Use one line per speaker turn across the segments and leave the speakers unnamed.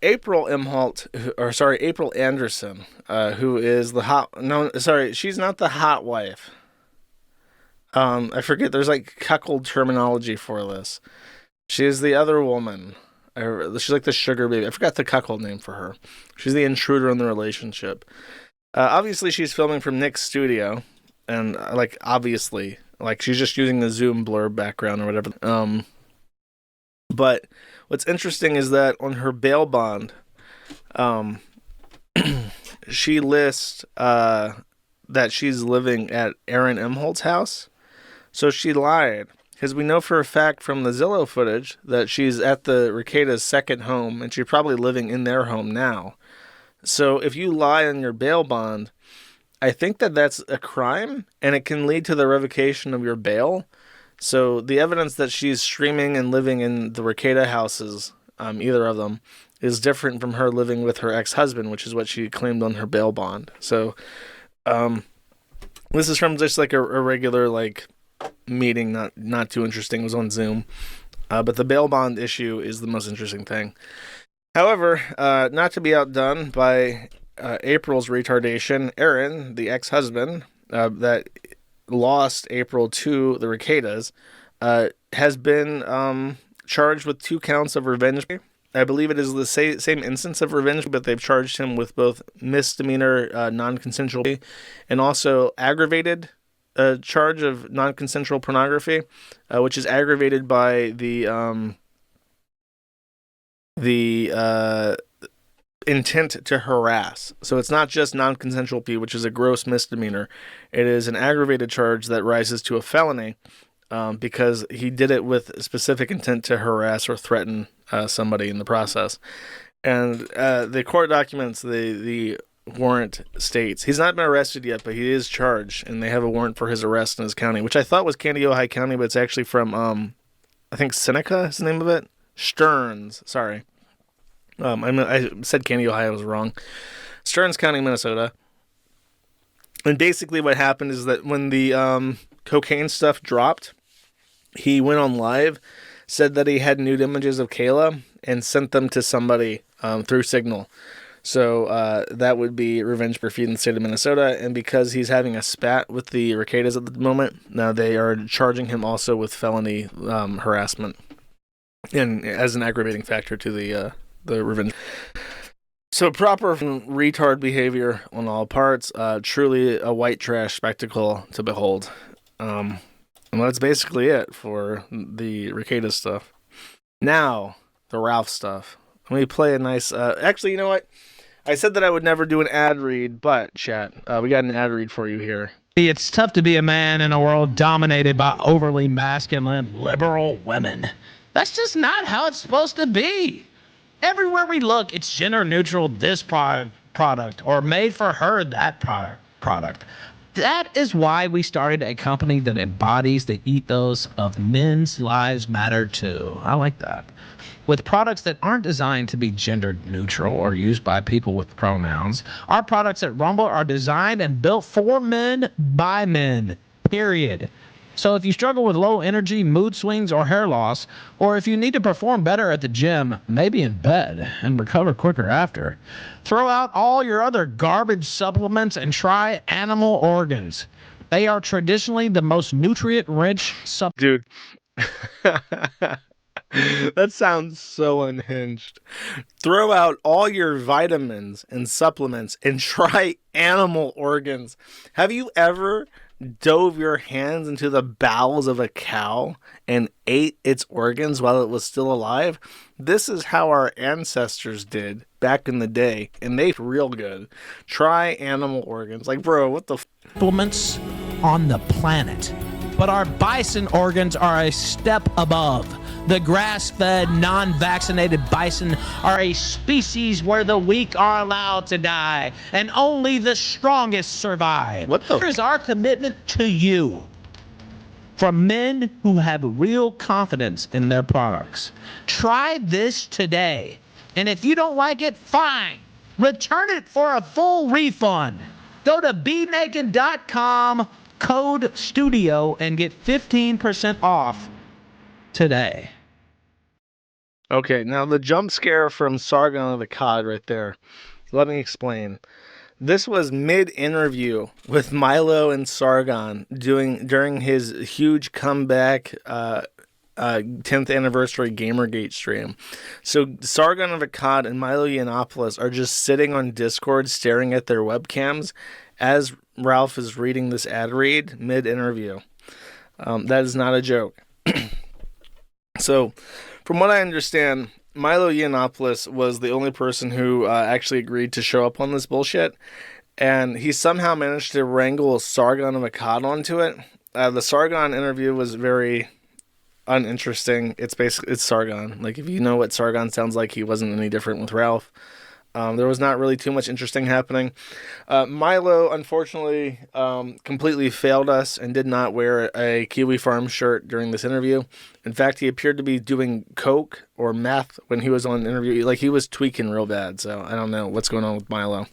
April Anderson, who is the hot. No, sorry, she's not the hot wife. I forget. There's like cuckold terminology for this. She's the other woman. She's like the sugar baby. I forgot the cuckold name for her. She's the intruder in the relationship. Obviously, she's filming from Nick's studio, and obviously, she's just using the Zoom blur background or whatever. But what's interesting is that on her bail bond, she lists that she's living at Ex-Imholtes' house. So she lied, because we know for a fact from the Zillow footage that she's at the Rekieta's second home, and she's probably living in their home now. So if you lie on your bail bond, I think that that's a crime, and it can lead to the revocation of your bail. So the evidence that she's streaming and living in the Rekieta houses, either of them, is different from her living with her ex-husband, which is what she claimed on her bail bond. So this is from just a regular meeting, not too interesting. It was on Zoom. But the bail bond issue is the most interesting thing. However, not to be outdone by April's retardation, Aaron, the ex-husband that lost April to the Rekietas, has been charged with 2 counts of revenge. I believe it is the same instance of revenge, but they've charged him with both misdemeanor non-consensual and also aggravated charge of non-consensual pornography, which is aggravated by the intent to harass. So it's not just non-consensual P, which is a gross misdemeanor. It is an aggravated charge that rises to a felony because he did it with specific intent to harass or threaten somebody in the process. And the court documents, the warrant states he's not been arrested yet, but he is charged, and they have a warrant for his arrest in his county, which I thought was Kandiyohi County, but it's actually from I think Seneca is the name of it. Stearns, sorry. I said Kandiyohi, I was wrong. Stearns County, Minnesota. And basically what happened is that when the cocaine stuff dropped, he went on live, said that he had nude images of Kayla, and sent them to somebody through Signal. So that would be revenge for feeding the state of Minnesota. And because he's having a spat with the Rekietas at the moment, now they are charging him also with felony harassment, and as an aggravating factor to the revenge. So proper retard behavior on all parts. Truly a white trash spectacle to behold. And that's basically it for the Rekieta stuff. Now, the Ralph stuff. Let me play a nice... actually, you know what? I said that I would never do an ad read, but, chat, we got an ad read for you here.
It's tough to be a man in a world dominated by overly masculine, liberal women. That's just not how it's supposed to be. Everywhere we look, it's gender neutral, this product, or made for her, that product. That is why we started a company that embodies the ethos of men's lives matter too. I like that. With products that aren't designed to be gender neutral or used by people with pronouns, our products at Rumble are designed and built for men by men, period. So if you struggle with low energy, mood swings, or hair loss, or if you need to perform better at the gym, maybe in bed, and recover quicker after, throw out all your other garbage supplements and try animal organs. They are traditionally the most nutrient-rich
Dude. That sounds so unhinged. Throw out all your vitamins and supplements and try animal organs. Have you ever dove your hands into the bowels of a cow and ate its organs while it was still alive? This is how our ancestors did back in the day, and they real good. Try animal organs. Bro, what the
supplements on the planet. But our bison organs are a step above. The grass-fed, non-vaccinated bison are a species where the weak are allowed to die, and only the strongest survive. Here's our commitment to you. From men who have real confidence in their products. Try this today. And if you don't like it, fine. Return it for a full refund. Go to BeNaked.com, code STUDIO, and get 15% off today.
Okay, now the jump scare from Sargon of Akkad right there. Let me explain. This was mid-interview with Milo and Sargon during his huge comeback 10th anniversary Gamergate stream. So Sargon of Akkad and Milo Yiannopoulos are just sitting on Discord staring at their webcams as Ralph is reading this ad read mid-interview. That is not a joke. So, from what I understand, Milo Yiannopoulos was the only person who actually agreed to show up on this bullshit, and he somehow managed to wrangle Sargon of Akkad onto it. The Sargon interview was very uninteresting. It's Sargon. Like, if you know what Sargon sounds like, he wasn't any different with Ralph. There was not really too much interesting happening. Milo, unfortunately, completely failed us and did not wear a Kiwi Farm shirt during this interview. In fact, he appeared to be doing coke or meth when he was on the interview. Like, he was tweaking real bad, so I don't know what's going on with Milo.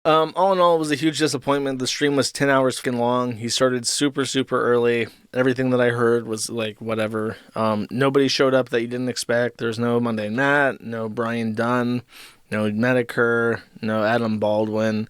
All in all, it was a huge disappointment. The stream was 10 hours fucking long. He started super, super early. Everything that I heard was like, whatever. Nobody showed up that you didn't expect. There's no Monday Matt, no Brian Dunn, no Medicare, no Adam Baldwin.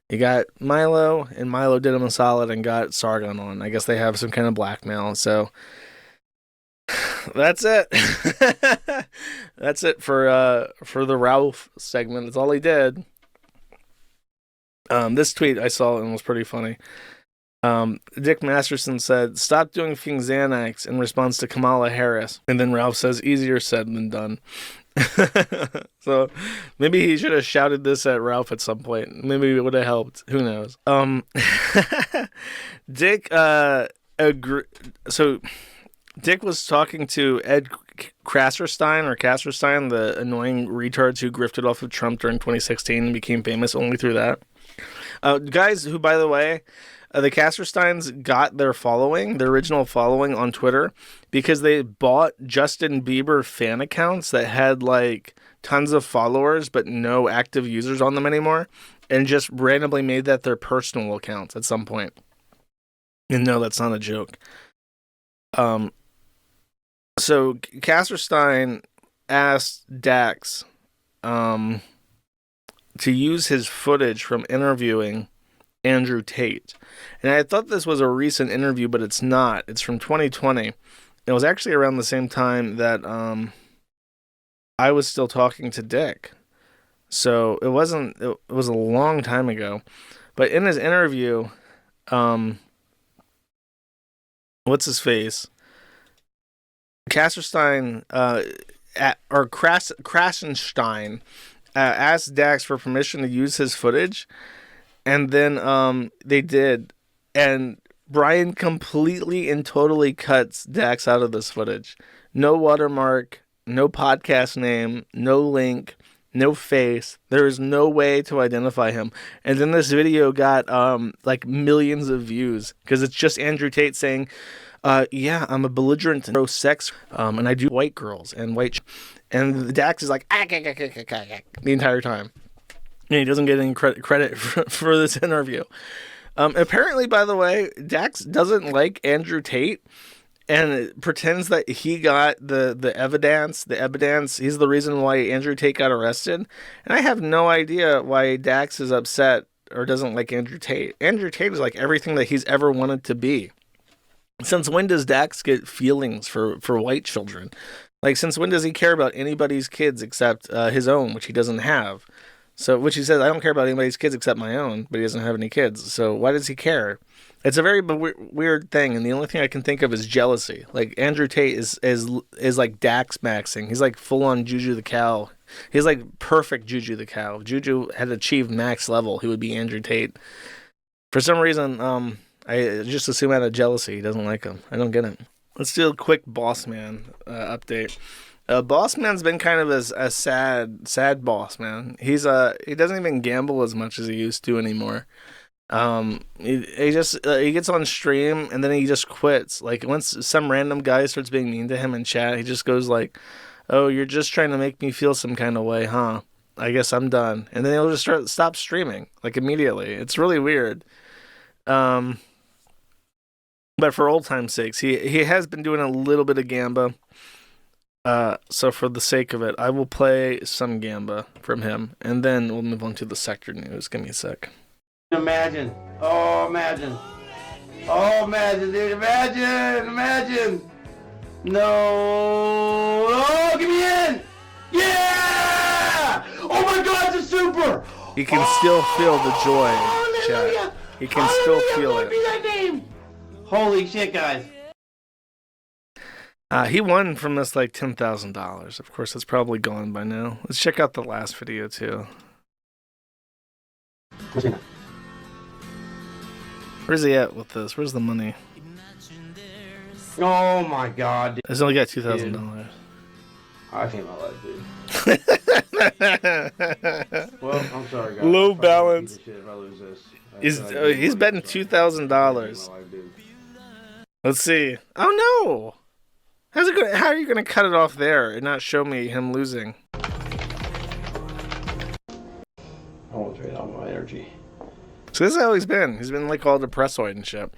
You got Milo, and Milo did him a solid and got Sargon on. I guess they have some kind of blackmail, so that's it. That's it for the Ralph segment. That's all he did. This tweet I saw and was pretty funny. Dick Masterson said, "Stop doing fucking Xanax," in response to Kamala Harris. And then Ralph says, "Easier said than done." So maybe he should have shouted this at Ralph at some point. Maybe it would have helped. Who knows? Dick, so Dick was talking to Ed Krassenstein, the annoying retards who grifted off of Trump during 2016 and became famous only through that. Guys who, by the way, the Kassersteins got their original following on Twitter because they bought Justin Bieber fan accounts that had like tons of followers but no active users on them anymore, and just randomly made that their personal accounts at some point. And no, that's not a joke. So Kasserstein asked Dax to use his footage from interviewing Andrew Tate. And I thought this was a recent interview, but it's not. It's from 2020. It was actually around the same time that I was still talking to Dick. So it was a long time ago. But in his interview, what's his face? Krassenstein asked Dax for permission to use his footage, and then they did, and Brian completely and totally cuts Dax out of this footage. No watermark, no podcast name, no link, no face. There is no way to identify him. And then this video got like millions of views because it's just Andrew Tate saying, "Yeah, I'm a belligerent pro sex, and I do white girls and white." And Dax is like, the entire time. And he doesn't get any credit for this interview. Apparently, by the way, Dax doesn't like Andrew Tate and pretends that he got the evidence. He's the reason why Andrew Tate got arrested. And I have no idea why Dax is upset or doesn't like Andrew Tate. Andrew Tate is like everything that he's ever wanted to be. Since when does Dax get feelings for white children? Like, since when does he care about anybody's kids except his own, which he doesn't have? So, which he says, "I don't care about anybody's kids except my own," but he doesn't have any kids. So why does he care? It's a very weird thing, and the only thing I can think of is jealousy. Like, Andrew Tate is like Dax maxing. He's like full on Juju the cow. He's like perfect Juju the cow. If Juju had achieved max level, he would be Andrew Tate. For some reason, I just assume out of jealousy he doesn't like him. I don't get it. Let's do a quick Bossman update. Bossman's been kind of a sad boss, man. He doesn't even gamble as much as he used to anymore. He gets on stream and then he just quits. Like, once some random guy starts being mean to him in chat, he just goes like, "Oh, you're just trying to make me feel some kind of way, huh? I guess I'm done." And then he'll just stop streaming like immediately. It's really weird. But for old time's sakes, he has been doing a little bit of gamba. So for the sake of it, I will play some Gamba from him, and then we'll move on to the sector news. Give me a sec.
Imagine. Oh, imagine. Oh, imagine, dude. Imagine. No. Oh, get me in. Yeah! Oh, my God, it's a super.
He can still feel the joy, chat. He can still feel it.
Be that name. Holy shit, guys.
He won from this like $10,000. Of course, it's probably gone by now. Let's check out the last video, too. Where's he at with this? Where's the money?
Oh, my God, dude.
He's only got $2,000.
I hate my life, dude. Well, I'm sorry, guys.
Low balance.
Shit if I lose this.
He's betting $2,000. Let's see. Oh no! How are you gonna cut it off there and not show me him losing?
I won't trade all my energy.
So this is how he's been. He's been like all depressoid and shit.